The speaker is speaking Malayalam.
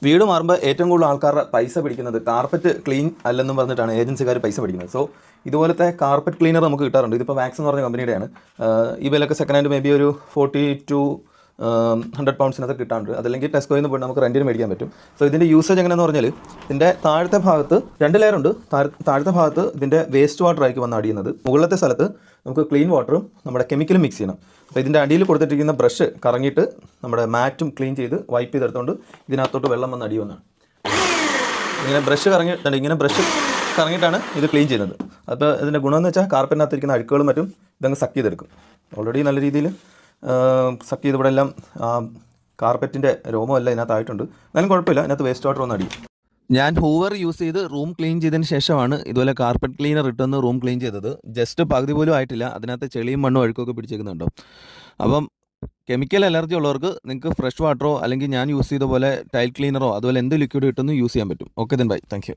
വീട് മാറുമ്പോൾ ഏറ്റവും കൂടുതൽ ആൾക്കാരുടെ പൈസ പിടിക്കുന്നത് കാർപ്പറ്റ് ക്ലീൻ അല്ലെന്നും പറഞ്ഞിട്ടാണ് ഏജൻസിക്കാർ പൈസ പിടിക്കുന്നത്. സോ ഇതുപോലത്തെ കാർപ്പറ്റ് ക്ലീനർ നമുക്ക് കിട്ടാറുണ്ട്. ഇതിപ്പോൾ വാക്സ് എന്ന് പറഞ്ഞ കമ്പനിയുടെയാണ്. ഈ വിലയൊക്കെ സെക്കൻഡ് ഹാൻഡ് മേ ബി ഒരു 40 to 100 പൗണ്ട്സിനകത്ത് കിട്ടാറുണ്ട്. അതല്ലെങ്കിൽ ടെസ്കോയിൽ നിന്ന് പോയിട്ട് നമുക്ക് റെൻറ്റിന് മേടിക്കാൻ പറ്റും. സോ ഇതിൻ്റെ യൂസേജ് എങ്ങനെയെന്ന് പറഞ്ഞാൽ ഇതിൻ്റെ താഴത്തെ ഭാഗത്ത് 2 ലെയർ ഉണ്ട്. താഴത്തെ ഭാഗത്ത് ഇതിൻ്റെ വേസ്റ്റ് വാട്ടർ ആയിരിക്കും വന്ന് അടിയുന്നത്. മുകളിലത്തെ സ്ഥലത്ത് നമുക്ക് ക്ലീൻ വാട്ടറും നമ്മുടെ കെമിക്കലും മിക്സ് ചെയ്യണം. അപ്പോൾ ഇതിൻ്റെ അടിയിൽ കൊടുത്തിട്ടിരിക്കുന്ന ബ്രഷ് കറങ്ങിയിട്ട് നമ്മുടെ മാറ്റും ക്ലീൻ ചെയ്ത് വൈപ്പ് ചെയ്തെടുത്തുകൊണ്ട് ഇതിനകത്തോട്ട് വെള്ളം വന്ന് അടിയുന്നതാണ്. ഇങ്ങനെ ബ്രഷ് കറങ്ങിയിട്ടാണ് ഇത് ക്ലീൻ ചെയ്യുന്നത്. അപ്പോൾ ഇതിൻ്റെ ഗുണമെന്ന് വെച്ചാൽ കാർപ്പറ്റിനകത്തിരിക്കുന്ന അഴുക്കുകളും മറ്റും ഇതങ്ങ് സക്ക് ചെയ്തെടുക്കും. ഓൾറെഡി നല്ല രീതിയിൽ സക്ക് ചെയ്ത് ഇവിടെ എല്ലാം കാർപ്പറ്റിൻ്റെ രോമമെല്ലാം ഇതിനകത്തായിട്ടുണ്ട്. എന്നാലും കുഴപ്പമില്ല, ഇതിനകത്ത് വേസ്റ്റ് വാട്ടർ ഒന്ന് അടിയും. ഞാൻ ഹൂവർ യൂസ് ചെയ്ത് റൂം ക്ലീൻ ചെയ്തതിന് ശേഷമാണ് ഇതുപോലെ കാർപ്പറ്റ് ക്ലീനർ ഇട്ടെന്ന് റൂം ക്ലീൻ ചെയ്തത്. ജസ്റ്റ് പകുതി പോലും ആയിട്ടില്ല. അതിനകത്ത് ചെളിയും മണ്ണും അഴുക്കൊക്കെ പിടിച്ചേക്കുന്നുണ്ടോ. അപ്പം കെമിക്കൽ അലർജി ഉള്ളവർക്ക് നിങ്ങൾക്ക് ഫ്രഷ് വാട്ടറോ അല്ലെങ്കിൽ ഞാൻ യൂസ് ചെയ്ത പോലെ ടൈൽ ക്ലീനറോ അതുപോലെ എന്ത് ലിക്വിഡ് ഇട്ടൊന്നും യൂസ് ചെയ്യാൻ പറ്റും. Okay then bye, thank you.